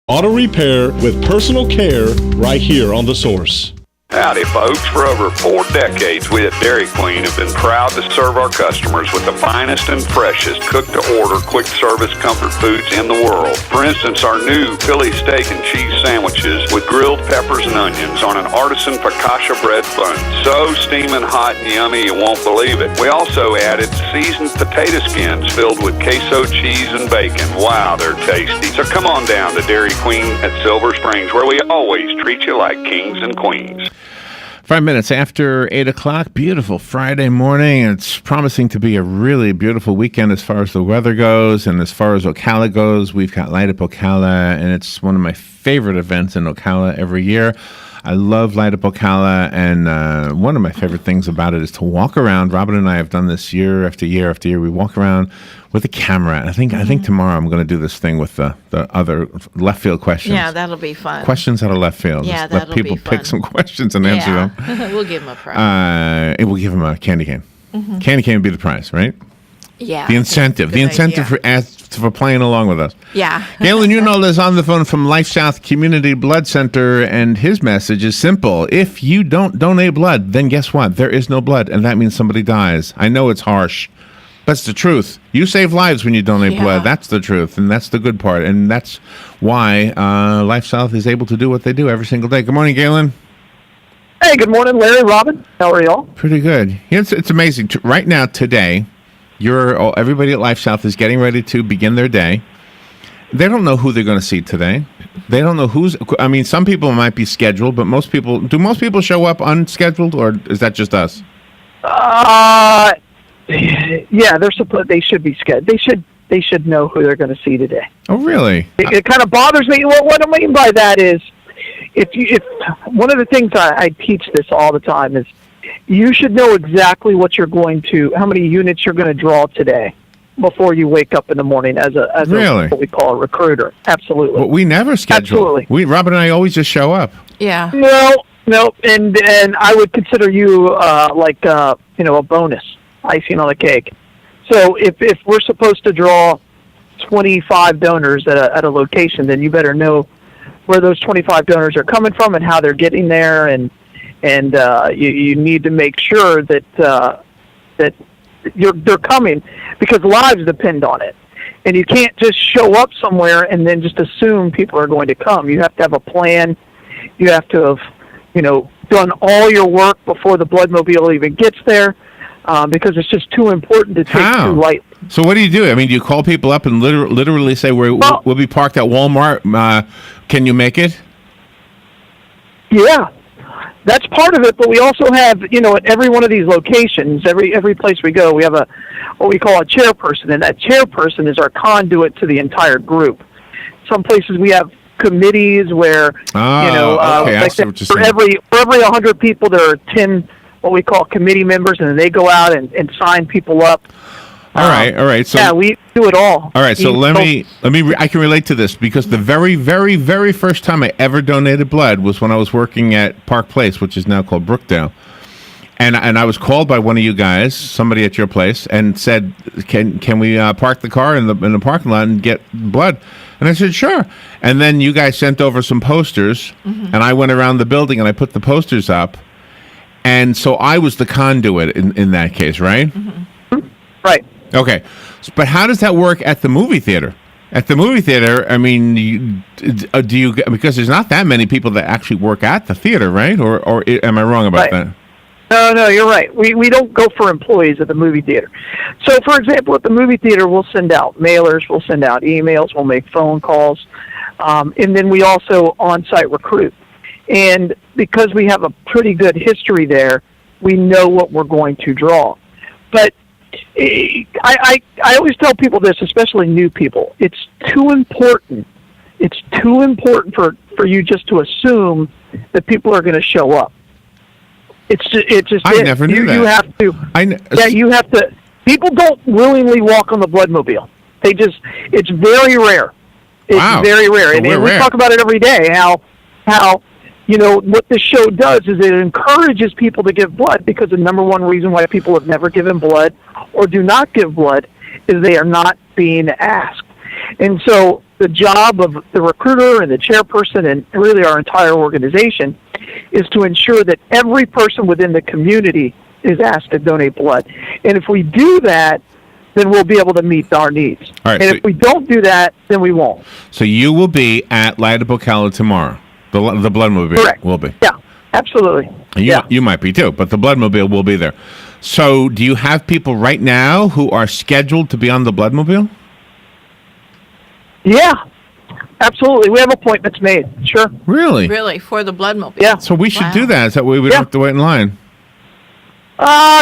Auto repair with personal care right here on The Source. Howdy, folks. For over 4 decades, we at Dairy Queen have been proud to serve our customers with the finest and freshest cook-to-order, quick-service comfort foods in the world. For instance, our new Philly steak and cheese sandwiches with grilled peppers and onions on an artisan focaccia bread bun. So steaming hot and yummy you won't believe it. We also added seasoned potato skins filled with queso cheese and bacon. Wow, they're tasty. So come on down to Dairy Queen at Silver Springs, where we always treat you like kings and queens. 5 minutes after 8 o'clock, beautiful Friday morning. It's promising to be a really beautiful weekend as far as the weather goes and as far as Ocala goes. We've got Light Up Ocala, and it's one of my favorite events in Ocala every year. I love Light Up Ocala, and one of my favorite things about it is to walk around. Robin and I have done this year after year after year. We walk around with a camera. I think tomorrow I'm going to do this thing with the other left field questions. Yeah, that'll be fun. Questions out of left field. Yeah, Just that'll let people be fun. pick some questions and answer them. We'll give them a prize. We'll give them a candy cane. Candy cane would be the prize, right? Yeah. The incentive. The incentive for playing along with us. Yeah. Galen Unold is on the phone from LifeSouth Community Blood Center, and his message is simple. If you don't donate blood, then guess what? There is no blood, and that means somebody dies. I know it's harsh, but it's the truth. You save lives when you donate blood. That's the truth, and that's the good part, and that's why LifeSouth is able to do what they do every single day. Good morning, Galen. Hey, good morning, Larry, Robin. How are y'all? Pretty good. It's amazing. Right now, today, everybody at LifeSouth is getting ready to begin their day. They don't know who they're going to see today. They don't know some people might be scheduled, but most people show up unscheduled, or is that just us? Yeah, they should be scheduled. They should know who they're going to see today. Oh, really? It kind of bothers me. What I mean by that is, if one of the things I teach this all the time is, you should know exactly how many units you're going to draw today before you wake up in the morning as what we call a recruiter. Absolutely. Well, we never schedule. Absolutely. Robin and I always just show up. Yeah. No, and I would consider you a bonus, icing on the cake. So if we're supposed to draw 25 donors at a location, then you better know where those 25 donors are coming from and how they're getting there, and you need to make sure that they're coming, because lives depend on it. And you can't just show up somewhere and then just assume people are going to come. You have to have a plan. You have to have, done all your work before the bloodmobile even gets there, because it's just too important to take too lightly. So what do you do? I mean, do you call people up and literally say, we'll be parked at Walmart. Can you make it? Yeah. That's part of it, but we also have, at every one of these locations, every place we go, we have what we call a chairperson, and that chairperson is our conduit to the entire group. Some places we have committees where, for every 100 people, there are 10 what we call committee members, and then they go out and sign people up. All right. So yeah, we do it all. All right. So I can relate to this, because the very, very, very first time I ever donated blood was when I was working at Park Place, which is now called Brookdale. And I was called by one of you guys, somebody at your place, and said, "Can we park the car in the parking lot and get blood?" And I said, "Sure." And then you guys sent over some posters, and I went around the building and I put the posters up, and so I was the conduit in that case, right? Mm-hmm. Right. Okay, but how does that work at the movie theater? At the movie theater, I mean, do you because there's not that many people that actually work at the theater, right? Or am I wrong about that? No, you're right. We don't go for employees at the movie theater. So, for example, at the movie theater, we'll send out mailers, we'll send out emails, we'll make phone calls, and then we also on-site recruit. And because we have a pretty good history there, we know what we're going to draw. But I always tell people this, especially new people. It's too important. It's too important for you just to assume that people are going to show up. I never knew that. You have to. You have to. People don't willingly walk on the bloodmobile. It's very rare. It's very rare, and we talk about it every day. How what this show does is it encourages people to give blood, because the number one reason why people have never given blood or do not give blood is they are not being asked. And so the job of the recruiter and the chairperson and really our entire organization is to ensure that every person within the community is asked to donate blood. And if we do that, then we'll be able to meet our needs. All right, and so if we don't do that, then we won't. So you will be at Light Up Ocala tomorrow. The Bloodmobile Correct. will be. Yeah, absolutely. You might be too, but the Bloodmobile will be there. So do you have people right now who are scheduled to be on the Bloodmobile? Yeah, absolutely. We have appointments made. Sure. Really? Really, for the Bloodmobile. Yeah. So we should Wow. do that. So that way we don't have to wait in line.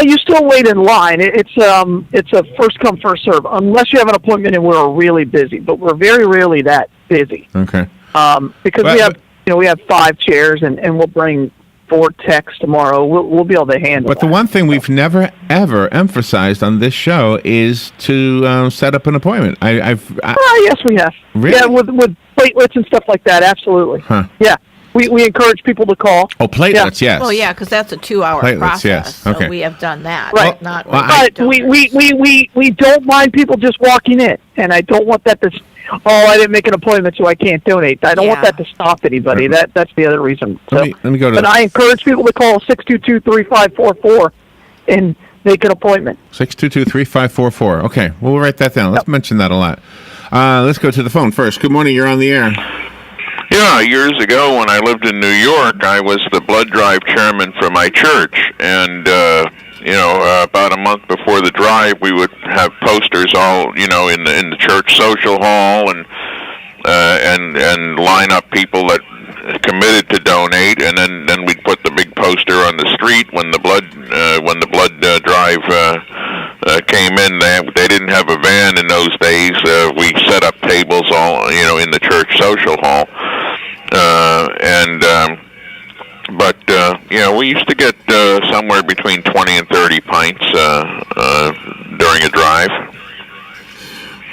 You still wait in line. It's a first come first serve unless you have an appointment and we're really busy. But we're very rarely that busy. Okay. Because we have 5 chairs and we'll bring 4 techs tomorrow. We'll be able to handle. But the one thing we've never ever emphasized on this show is to set up an appointment. Yes, we have. Really? Yeah, with platelets and stuff like that. Absolutely. Huh. Yeah. We encourage people to call. Oh, platelets, yes. Well, yeah, because that's a 2-hour Platelets, process. yes. Okay. So we have done that. Right. Not Well, But we don't mind people just walking in, and I don't want that to. Oh, I didn't make an appointment, so I can't donate. I don't want Yeah. that to stop anybody. That's the other reason. Let me go to. But I encourage people to call 622-3544 and make an appointment. 622-3544. Okay, we'll write that down. Let's mention that a lot. Let's go to the phone first. Good morning. You're on the air. Yeah, years ago when I lived in New York, I was the blood drive chairman for my church, and about a month before the drive, we would have posters all in the church social hall, and line up people that committed to donate, and then we'd put the big poster on the street when the blood drive came in. They didn't have a van in those days. We set up tables all in the church social hall. But we used to get somewhere between 20 and 30 pints during a drive.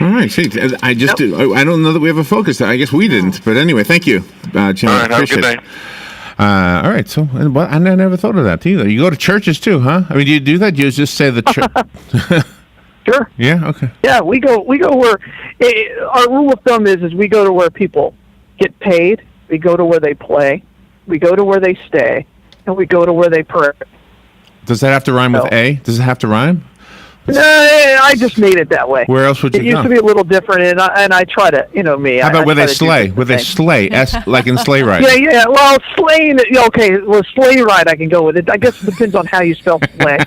All right. See, I don't know that we have a focus. I guess we didn't. But anyway, thank you, Jim. All right, have a good day. All right. So, I never thought of that either. You go to churches too, huh? I mean, do you do that? You just say the church. Sure. Yeah. Okay. Yeah, we go where our rule of thumb is we go to where people get paid, we go to where they play, we go to where they stay, and we go to where they pray. Does that have to rhyme with A? Does it have to rhyme? No, I just made it that way. Where else would you go? go? It used to be a little different, and I try to, me. How about where they slay? Where they slay? Like in sleigh ride. Yeah. Well, sleighing. Okay. Well, sleigh ride, I can go with it. I guess it depends on how you spell sleigh.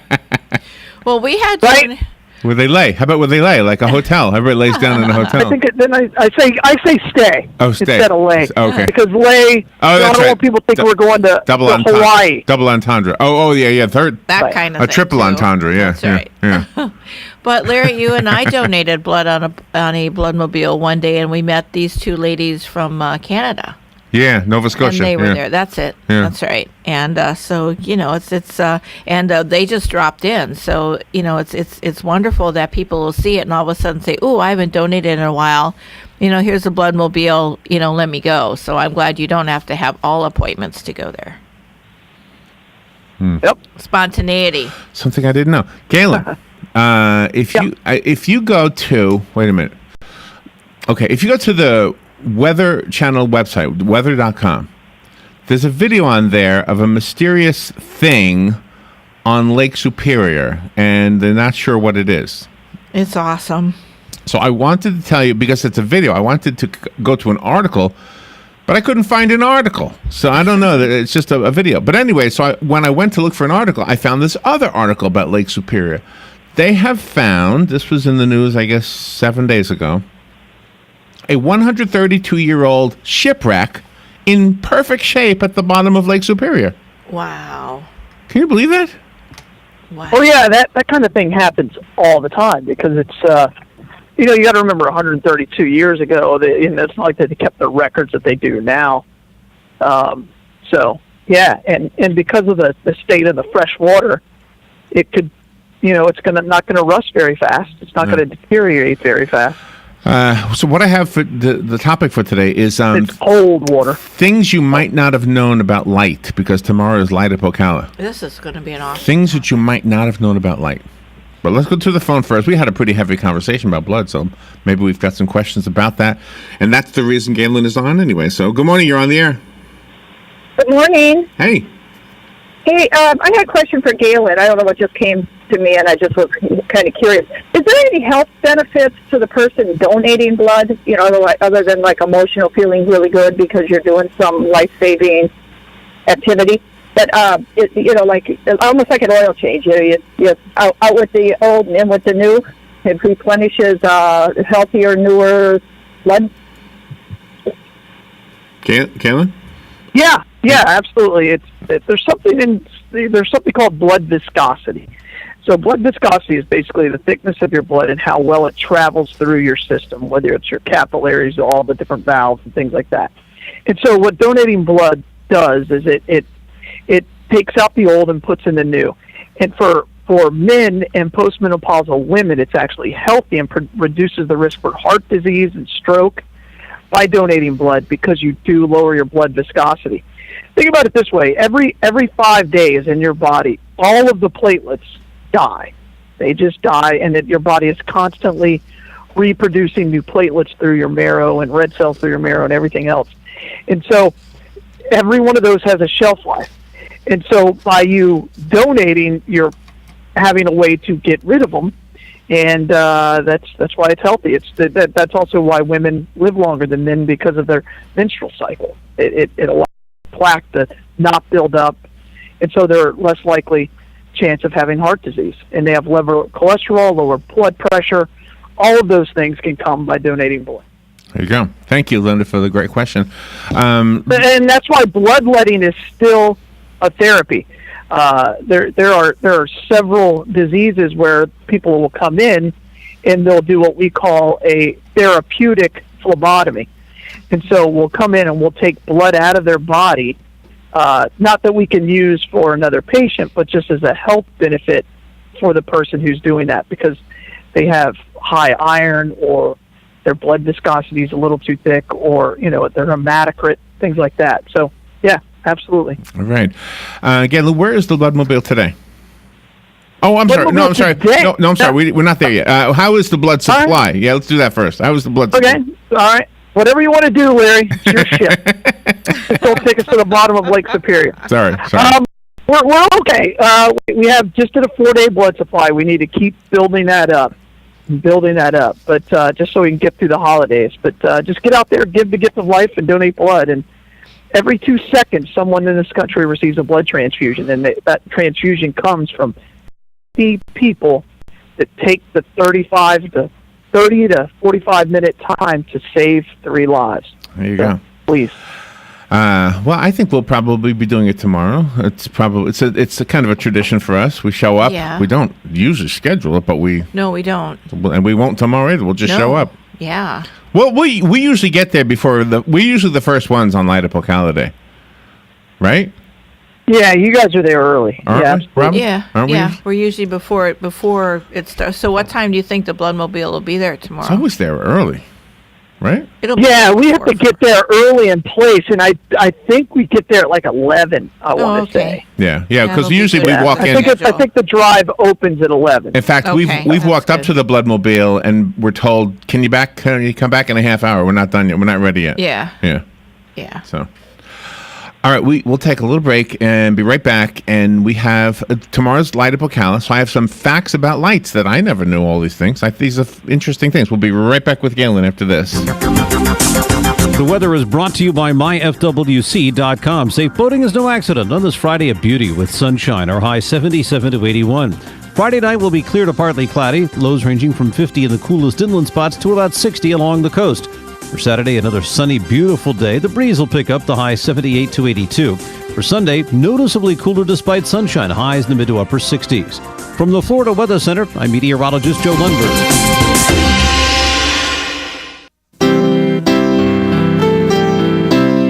Well, we had right. Where they lay? How about where they lay? Like a hotel. Everybody lays down in a hotel. I think then I say stay. Oh, stay instead of lay. Okay. Because lay. Oh, that's I don't right. want people to think we're going to Hawaii. Double entendre. Oh, yeah. Third. that kind of a thing, triple too. entendre. Yeah. That's right. Yeah. But Larry, you and I donated blood on a Bloodmobile one day, and we met these 2 ladies from Canada. Yeah, Nova Scotia. And they were there. That's it. Yeah. That's right. And so they just dropped in. So it's wonderful that people will see it and all of a sudden say, "Oh, I haven't donated in a while. Here's a Bloodmobile. Let me go." So I'm glad you don't have to have all appointments to go there. Yep. Spontaneity. Something I didn't know. Galen, if you go to if you go to the Weather Channel website, weather.com, there's a video on there of a mysterious thing on Lake Superior, and they're not sure what it is. It's awesome. So I wanted to tell you, because it's a video, I wanted to go to an article, but I couldn't find an article. So I don't know, that it's just a video. But anyway, when I went to look for an article, I found this other article about Lake Superior. They have found, this was in the news, I guess, 7 days ago, a 132-year-old shipwreck in perfect shape at the bottom of Lake Superior. Wow. Can you believe that? Wow. Oh yeah, that kind of thing happens all the time because it's you got to remember 132 years ago. It's not like they kept the records that they do now. So yeah, and because of the state of the fresh water, it could, it's not going to rust very fast. It's not going to deteriorate very fast. So what I have for the topic for today is It's cold water. Things you might not have known about light, because tomorrow is Light Up Ocala. This is going to be an awesome. Things that you might not have known about light. But let's go to the phone first. We had a pretty heavy conversation about blood, so maybe we've got some questions about that. And that's the reason Galen is on anyway. So good morning. You're on the air. Good morning. Hey. Hey, I had a question for Galen. I don't know what just came to me, and I just was kind of curious. Is there any health benefits to the person donating blood, other than like emotional feeling really good because you're doing some life-saving activity? But, almost like an oil change. You're out with the old and in with the new. It replenishes healthier, newer blood. Galen? Yeah, absolutely. There's something called blood viscosity. So blood viscosity is basically the thickness of your blood and how well it travels through your system, whether it's your capillaries, all the different valves and things like that. And so what donating blood does is it takes out the old and puts in the new. And for men and postmenopausal women, it's actually healthy and reduces the risk for heart disease and stroke by donating blood because you do lower your blood viscosity. Think about it this way. Every 5 days in your body, all of the platelets die. They just die, and your body is constantly reproducing new platelets through your marrow and red cells through your marrow and everything else. And so every one of those has a shelf life. And so by you donating, you're having a way to get rid of them. And that's why it's healthy. That's also why women live longer than men because of their menstrual cycle. It allows plaque to not build up, and so they're less likely chance of having heart disease. And they have lower cholesterol, lower blood pressure. All of those things can come by donating blood. There you go. Thank you, Linda, for the great question. And that's why bloodletting is still a therapy. There are several diseases where people will come in and they'll do what we call a therapeutic phlebotomy. And so we'll come in and we'll take blood out of their body, not that we can use for another patient, but just as a health benefit for the person who's doing that because they have high iron or their blood viscosity is a little too thick or, they're hematocrit, things like that. So, yeah. Absolutely. All right. Galen, where is the Bloodmobile today? Oh, I'm sorry. No, I'm sorry. No, I'm sorry. We're not there yet. How is the blood supply? Right. Yeah, let's do that first. How is the blood supply? Okay. All right. Whatever you want to do, Larry. It's your ship. Just don't take us to the bottom of Lake Superior. Sorry. We're okay. We have just at a 4-day blood supply. We need to keep building that up. But just so we can get through the holidays. But just get out there, give the gift of life, and donate blood. And every 2 seconds, someone in this country receives a blood transfusion, and that transfusion comes from 50 people that take the 30 to 45-minute time to save 3 lives. There you go. Please. Well, I think we'll probably be doing it tomorrow. It's a kind of a tradition for us. We show up. Yeah. We don't usually schedule it, but we don't, and we won't tomorrow either. We'll just show up. Yeah. Well, we usually get there we're usually the first ones on Light Up Ocala Day, right? Yeah, you guys are there early. Aren't we, Robin? Yeah, Aren't we? We're usually before it starts. So what time do you think the Bloodmobile will be there tomorrow? It's always there early, right? We have to get there early in place, and I think we get there at like 11. I want to say. Yeah, because usually we walk in. I think the drive opens at 11. In fact, we've walked up to the Bloodmobile and we're told, "Can you come back in a half hour? We're not done yet. We're not ready yet." Yeah. So, all right, we'll take a little break and be right back. And we have tomorrow's Light Up Ocala. So I have some facts about lights that I never knew. All these things. These are interesting things. We'll be right back with Galen after this. The weather is brought to you by myfwc.com. Safe boating is no accident on this Friday of beauty with sunshine. Our high 77 to 81. Friday night will be clear to partly cloudy. Lows ranging from 50 in the coolest inland spots to about 60 along the coast. For Saturday, another sunny, beautiful day. The breeze will pick up, the high 78 to 82. For Sunday, noticeably cooler despite sunshine, highs in the mid to upper 60s. From the Florida Weather Center, I'm meteorologist Joe Lundberg.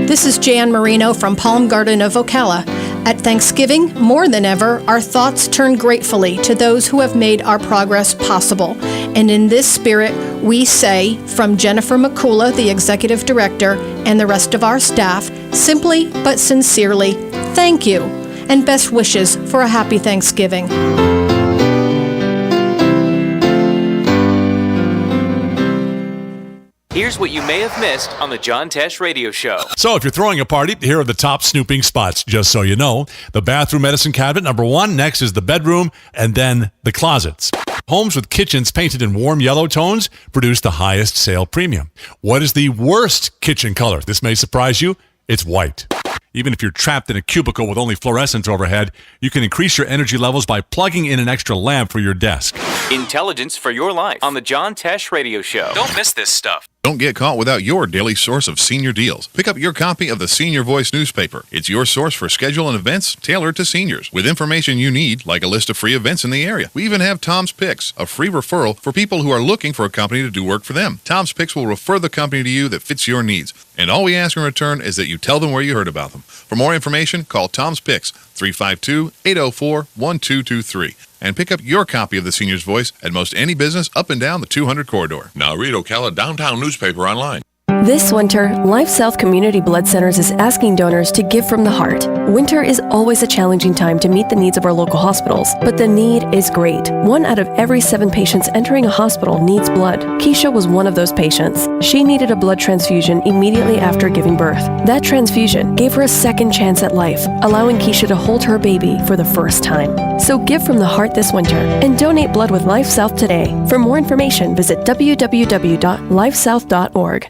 This is Jan Marino from Palm Garden of Ocala. At Thanksgiving, more than ever, our thoughts turn gratefully to those who have made our progress possible. And in this spirit, we say, from Jennifer McCullough, the Executive Director, and the rest of our staff, simply but sincerely, thank you, and best wishes for a happy Thanksgiving. Here's what you may have missed on the John Tesh Radio Show. So if you're throwing a party, here are the top snooping spots, just so you know. The bathroom medicine cabinet, number one. Next is the bedroom, and then the closets. Homes with kitchens painted in warm yellow tones produce the highest sale premium. What is the worst kitchen color? This may surprise you. It's white. Even if you're trapped in a cubicle with only fluorescents overhead, you can increase your energy levels by plugging in an extra lamp for your desk. Intelligence for your life on the John Tesh Radio Show. Don't miss this stuff. Don't get caught without your daily source of senior deals. Pick up your copy of the Senior Voice newspaper. It's your source for schedule and events tailored to seniors, with information you need, like a list of free events in the area. We even have Tom's Picks, a free referral for people who are looking for a company to do work for them. Tom's Picks will refer the company to you that fits your needs. And all we ask in return is that you tell them where you heard about them. For more information, call Tom's Picks, 352-804-1223. And pick up your copy of the Senior's Voice at most any business up and down the 200 corridor. Now read Ocala Downtown newspaper online. This winter, LifeSouth Community Blood Centers is asking donors to give from the heart. Winter is always a challenging time to meet the needs of our local hospitals, but the need is great. 1 out of every 7 patients entering a hospital needs blood. Keisha was one of those patients. She needed a blood transfusion immediately after giving birth. That transfusion gave her a second chance at life, allowing Keisha to hold her baby for the first time. So give from the heart this winter and donate blood with LifeSouth today. For more information, visit www.lifesouth.org.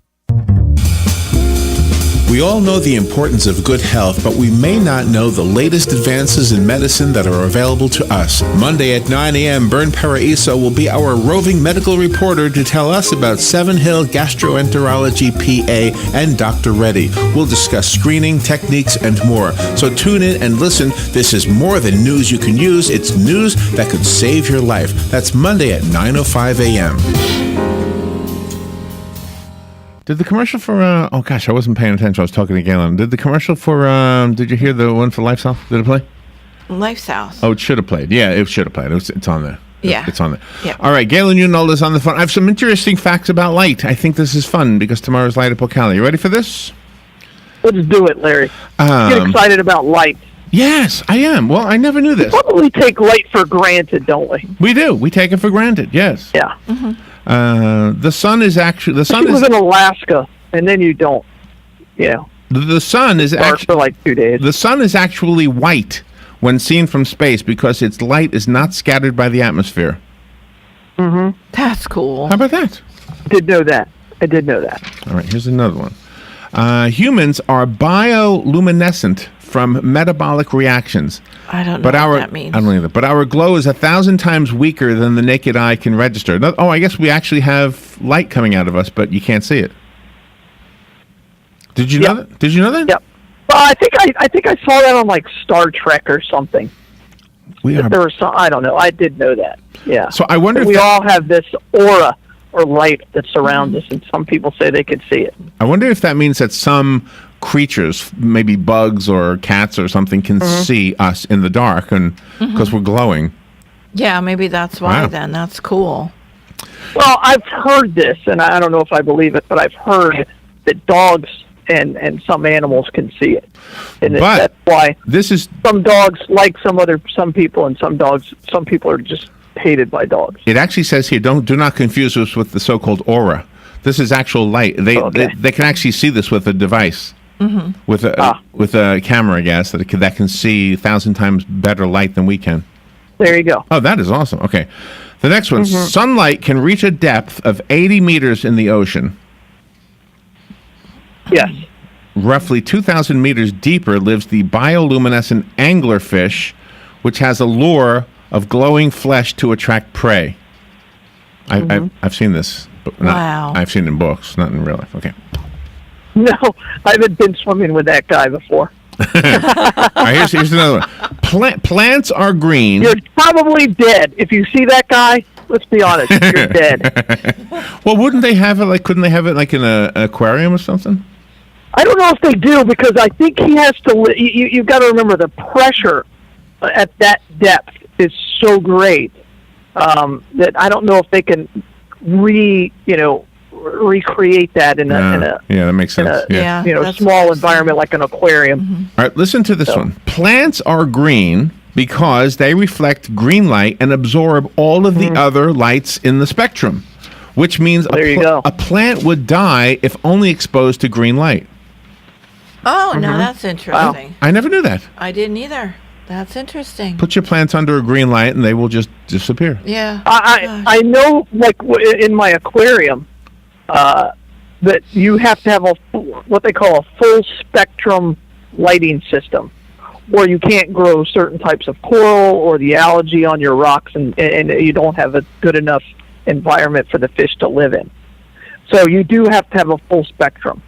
We all know the importance of good health, but we may not know the latest advances in medicine that are available to us. Monday at 9 a.m., Bern Paraiso will be our roving medical reporter to tell us about Seven Hill Gastroenterology PA and Dr. Reddy. We'll discuss screening, techniques, and more. So tune in and listen. This is more than news you can use. It's news that could save your life. That's Monday at 9:05 a.m. Did the commercial for, oh gosh, I wasn't paying attention. I was talking to Galen. Did the commercial for, did you hear the one for LifeSouth? Did it play? LifeSouth. Oh, it should have played. Yeah, it should have played. It's on there. Yeah. It's on there. Yeah. All right, Galen Unold is on the phone. I have some interesting facts about light. I think this is fun because tomorrow's Light at Ocala. You ready for this? Let's do it, Larry. Get excited about light. Yes, I am. Well, I never knew this. We probably take light for granted, don't we? We do. We take it for granted, yes. Yeah. Mm-hmm. The sun is actually... The sun you is live in Alaska, and then you don't. Yeah. The sun is actually for like 2 days. The sun is actually white when seen from space because its light is not scattered by the atmosphere. Mm-hmm. That's cool. How about that? I did know that. All right, here's another one. Humans are bioluminescent from metabolic reactions. I don't know what that means. I don't either. But our glow is 1,000 times weaker than the naked eye can register. Oh, I guess we actually have light coming out of us, but you can't see it. Did you know that? Did you know that? Yep. Well, I think I saw that on like Star Trek or something. There was some, I don't know. I did know that. Yeah. So I wonder if we all have this aura or light that surrounds us, and some people say they could see it. I wonder if that means that some creatures, maybe bugs or cats or something, can see us in the dark, and because we're glowing. Yeah, maybe that's why. Wow. Then that's cool. Well, I've heard this, and I don't know if I believe it, but I've heard that dogs and some animals can see it, and that's why some dogs like some people, and some people are just hated by dogs. It actually says here, do not confuse this with the so-called aura. This is actual light. They can actually see this with a device, with a camera, I guess, that can see 1,000 times better light than we can. There you go. Oh, that is awesome. Okay, the next one: sunlight can reach a depth of 80 meters in the ocean. Yes. Roughly 2,000 meters deeper lives the bioluminescent anglerfish, which has a lure of glowing flesh to attract prey. I've seen this. But wow. I've seen it in books, not in real life. Okay. No, I haven't been swimming with that guy before. All right, here's another one. Plants are green. You're probably dead. If you see that guy, let's be honest, you're dead. Well, wouldn't they have it like, couldn't they have it like in an aquarium or something? I don't know if they do, because I think he has to, you've got to remember the pressure at that depth is so great that I don't know if they can recreate that in a that makes sense. Small environment like an aquarium. All right, listen to this one. Plants are green because they reflect green light and absorb all of the other lights in the spectrum. which means a plant would die if only exposed to green light. Oh, no, that's interesting. Wow. I never knew that. I didn't either. That's interesting. Put your plants under a green light and they will just disappear. Yeah. I know, like in my aquarium, that you have to have what they call a full spectrum lighting system, where you can't grow certain types of coral or the algae on your rocks, and you don't have a good enough environment for the fish to live in. So you do have to have a full spectrum.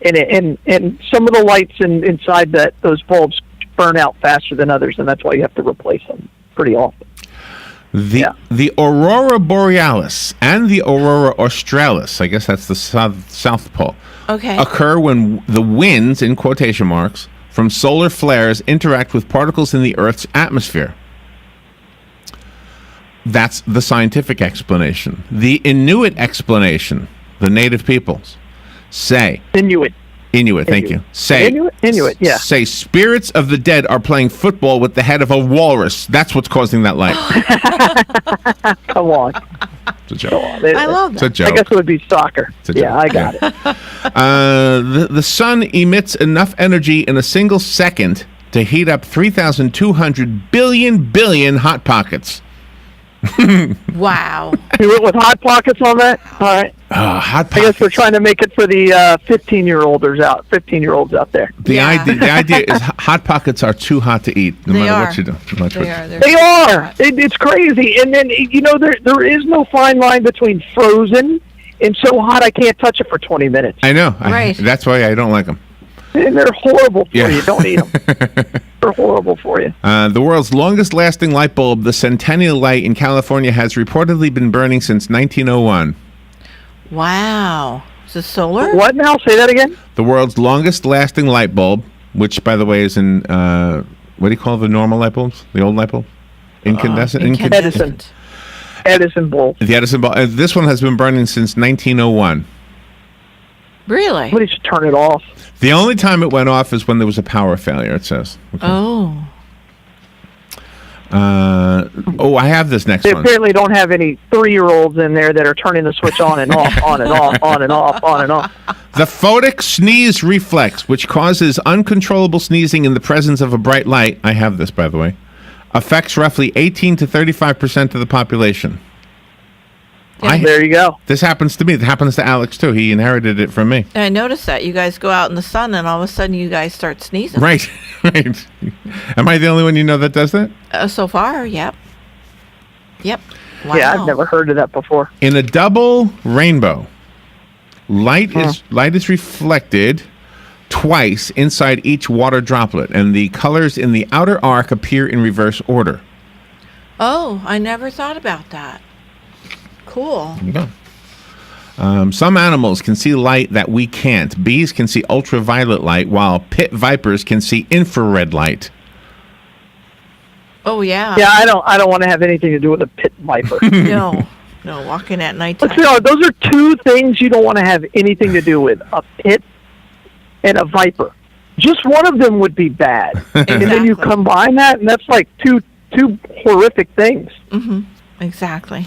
And some of the lights inside those bulbs burn out faster than others, and that's why you have to replace them pretty often. The aurora borealis and the aurora australis, I guess that's the south pole, occur when the winds, in quotation marks, from solar flares interact with particles in the Earth's atmosphere. That's the scientific explanation. The Inuit explanation, the native peoples, say... Inuit, thank you. Say Inuit, yeah. Say spirits of the dead are playing football with the head of a walrus. That's what's causing that light. Come on. It's a joke. I love that. It's a joke. I guess it would be soccer. Yeah, I got it. The sun emits enough energy in a single second to heat up 3,200 billion Hot Pockets. Wow. You went with Hot Pockets on that? All right. Hot Pockets. I guess we're trying to make it for the 15-year-olds out there. The idea is Hot Pockets are too hot to eat, no matter what you do. They are. It's crazy. And then, there is no fine line between frozen and so hot I can't touch it for 20 minutes. I know. Right. That's why I don't like them. And they're horrible for you. Don't eat them. They're horrible for you. The world's longest-lasting light bulb, the Centennial Light in California, has reportedly been burning since 1901. Wow. Is it solar? What now? Say that again? The world's longest-lasting light bulb, which, by the way, is in, what do you call the normal light bulbs? The old light bulb? Incandescent? Edison bulb. The Edison bulb. This one has been burning since 1901. Really? Somebody should turn it off. The only time it went off is when there was a power failure, it says. Okay. Oh. I have this next They one. apparently don't have any 3-year-olds in there that are turning the switch on and off, on and off, on and off, on and off. The photic sneeze reflex, which causes uncontrollable sneezing in the presence of a bright light, I have this, by the way, affects roughly 18 to 35% of the population. There you go. This happens to me. It happens to Alex, too. He inherited it from me. And I noticed that. You guys go out in the sun, and all of a sudden you guys start sneezing. Right. Am I the only one you know that does that? So far, yep. Wow. Yeah, I've never heard of that before. In a double rainbow, light is reflected twice inside each water droplet, and the colors in the outer arc appear in reverse order. Oh, I never thought about that. Cool. There you go. Some animals can see light that we can't. Bees can see ultraviolet light, while pit vipers can see infrared light. Oh yeah. Yeah, I don't want to have anything to do with a pit viper. No, walking at night. Those are two things you don't want to have anything to do with: a pit and a viper. Just one of them would be bad, Exactly. and then you combine that, and that's like two horrific things. Mm-hmm. Exactly.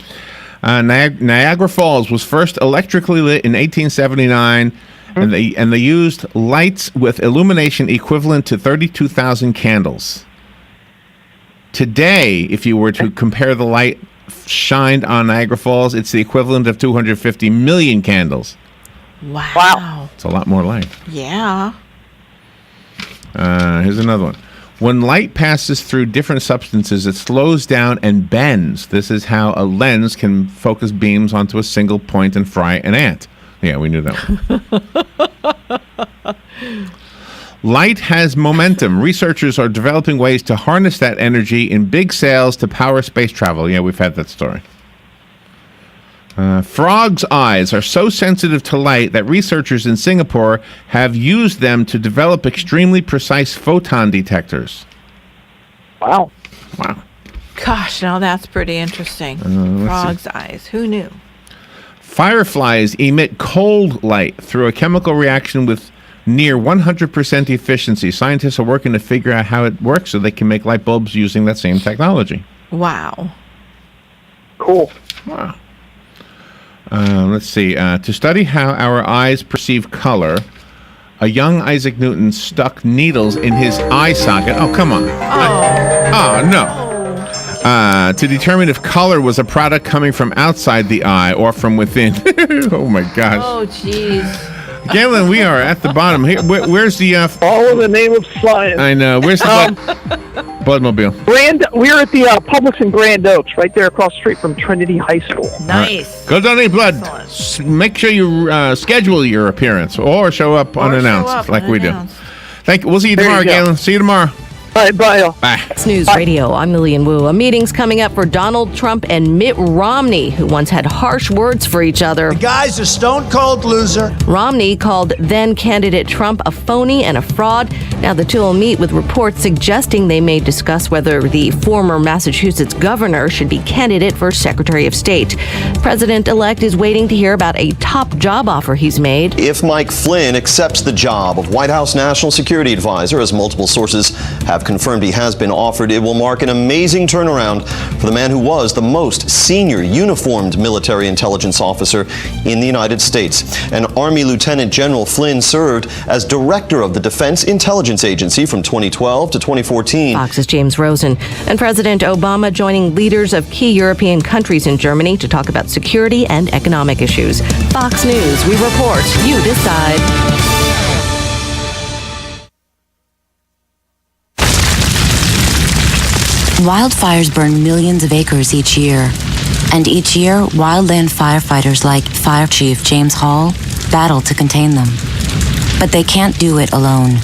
Niagara Falls was first electrically lit in 1879, and they used lights with illumination equivalent to 32,000 candles. Today, if you were to compare the light shined on Niagara Falls, it's the equivalent of 250 million candles. Wow. It's a lot more light. Yeah. Here's another one. When light passes through different substances, it slows down and bends. This is how a lens can focus beams onto a single point and fry an ant. Yeah, we knew that one. Light has momentum. Researchers are developing ways to harness that energy in big sails to power space travel. Yeah, we've had that story. Frogs' eyes are so sensitive to light that researchers in Singapore have used them to develop extremely precise photon detectors. Wow. Gosh, now that's pretty interesting. Frog's eyes. Who knew? Fireflies emit cold light through a chemical reaction with near 100% efficiency. Scientists are working to figure out how it works so they can make light bulbs using that same technology. Wow. Cool. Wow. Let's see. To study how our eyes perceive color, a young Isaac Newton stuck needles in his eye socket. Oh, come on. Oh, no. To determine if color was a product coming from outside the eye or from within. Oh, my gosh. Oh, jeez. Galen, we are at the bottom. Here, where's the... all in the name of science. I know. Where's the Bloodmobile? We're at the Publix in Grand Oaks, right there across the street from Trinity High School. Nice. Go donate blood. Make sure you schedule your appearance or show up unannounced like we do. Thank you. We'll see you tomorrow, Galen. See you tomorrow. All right, bye. Bye. Fox News Radio, I'm Lillian Wu. A meeting's coming up for Donald Trump and Mitt Romney, who once had harsh words for each other. The guy's a stone-cold loser. Romney called then-candidate Trump a phony and a fraud. Now the two will meet with reports suggesting they may discuss whether the former Massachusetts governor should be candidate for Secretary of State. President-elect is waiting to hear about a top job offer he's made. If Mike Flynn accepts the job of White House National Security Advisor, as multiple sources have confirmed he has been offered, it will mark an amazing turnaround for the man who was the most senior uniformed military intelligence officer in the United States. And Army Lieutenant General Flynn served as director of the Defense Intelligence Agency from 2012 to 2014. Fox's James Rosen. And President Obama joining leaders of key European countries in Germany to talk about security and economic issues. Fox News, we report, you decide. Wildfires burn millions of acres each year. And each year, wildland firefighters like Fire Chief James Hall battle to contain them. But they can't do it alone.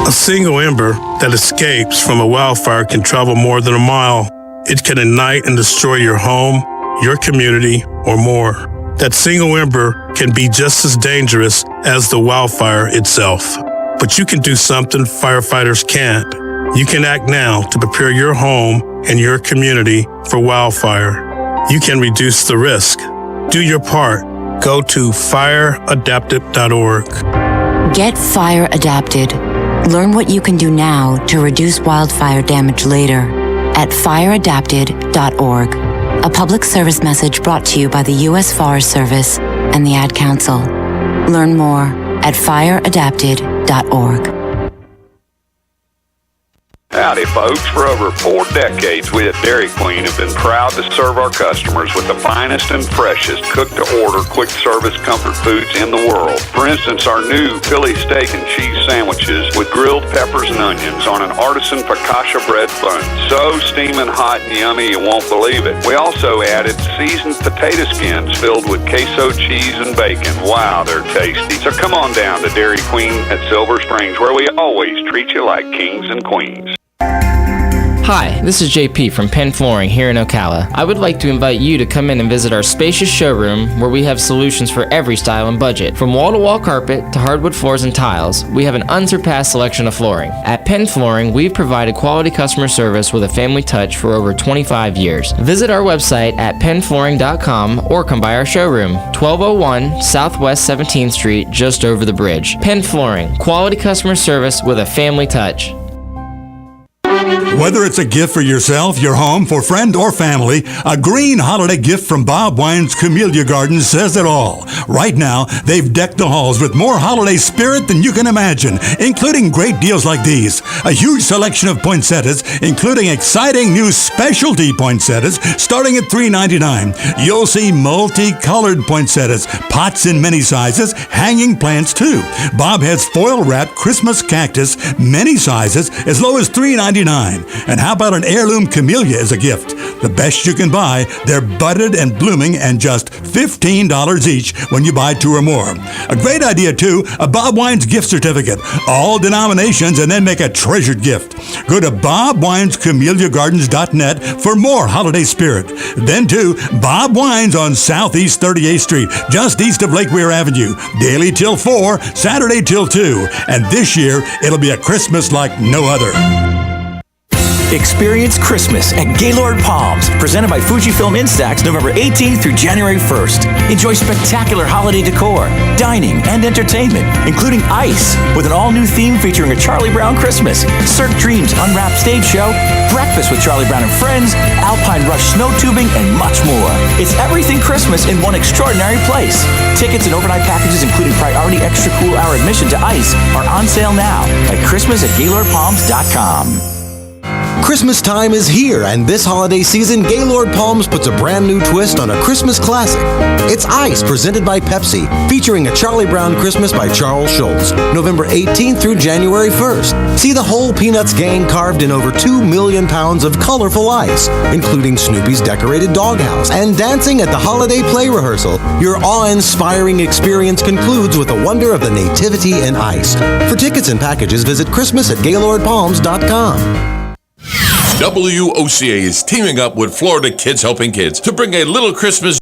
A single ember that escapes from a wildfire can travel more than a mile. It can ignite and destroy your home, your community, or more. That single ember can be just as dangerous as the wildfire itself. But you can do something firefighters can't. You can act now to prepare your home and your community for wildfire. You can reduce the risk. Do your part. Go to fireadapted.org. Get fire adapted. Learn what you can do now to reduce wildfire damage later at fireadapted.org. A public service message brought to you by the U.S. Forest Service and the Ad Council. Learn more at fireadapted.org. Howdy, folks. For over 4 decades, we at Dairy Queen have been proud to serve our customers with the finest and freshest cooked-to-order quick-service comfort foods in the world. For instance, our new Philly steak and cheese sandwiches with grilled peppers and onions on an artisan focaccia bread bun. So steaming hot and yummy you won't believe it. We also added seasoned potato skins filled with queso cheese and bacon. Wow, they're tasty. So come on down to Dairy Queen at Silver Springs, where we always treat you like kings and queens. Hi, this is JP from Penn Flooring here in Ocala. I would like to invite you to come in and visit our spacious showroom where we have solutions for every style and budget. From wall-to-wall carpet to hardwood floors and tiles, we have an unsurpassed selection of flooring. At Penn Flooring, we've provided quality customer service with a family touch for over 25 years. Visit our website at pennflooring.com or come by our showroom, 1201 Southwest 17th Street, just over the bridge. Penn Flooring, quality customer service with a family touch. Whether it's a gift for yourself, your home, for friend or family, a green holiday gift from Bob Wine's Camellia Gardens says it all. Right now, they've decked the halls with more holiday spirit than you can imagine, including great deals like these. A huge selection of poinsettias, including exciting new specialty poinsettias starting at $3.99. You'll see multicolored poinsettias, pots in many sizes, hanging plants too. Bob has foil-wrapped Christmas cactus, many sizes, as low as $3.99. And how about an heirloom camellia as a gift? The best you can buy. They're budded and blooming and just $15 each when you buy 2 or more. A great idea, too, a Bob Wine's gift certificate. All denominations and then make a treasured gift. Go to bobwinescameliagardens.net for more holiday spirit. Then, too, Bob Wines on Southeast 38th Street, just east of Lake Weir Avenue. Daily till 4, Saturday till 2. And this year, it'll be a Christmas like no other. Experience Christmas at Gaylord Palms, presented by Fujifilm Instax, November 18th through January 1st. Enjoy spectacular holiday decor, dining, and entertainment, including ice, with an all-new theme featuring a Charlie Brown Christmas, Cirque Dreams Unwrapped Stage Show, breakfast with Charlie Brown and Friends, Alpine Rush snow tubing, and much more. It's everything Christmas in one extraordinary place. Tickets and overnight packages, including priority extra cool hour admission to ice, are on sale now at christmas@gaylordpalms.com. Christmas time is here, and this holiday season, Gaylord Palms puts a brand new twist on a Christmas classic. It's Ice, presented by Pepsi, featuring a Charlie Brown Christmas by Charles Schulz, November 18th through January 1st. See the whole Peanuts gang carved in over 2 million pounds of colorful ice, including Snoopy's decorated doghouse, and dancing at the holiday play rehearsal. Your awe-inspiring experience concludes with the wonder of the nativity in ice. For tickets and packages, visit christmas@gaylordpalms.com. WOCA is teaming up with Florida Kids Helping Kids to bring a little Christmas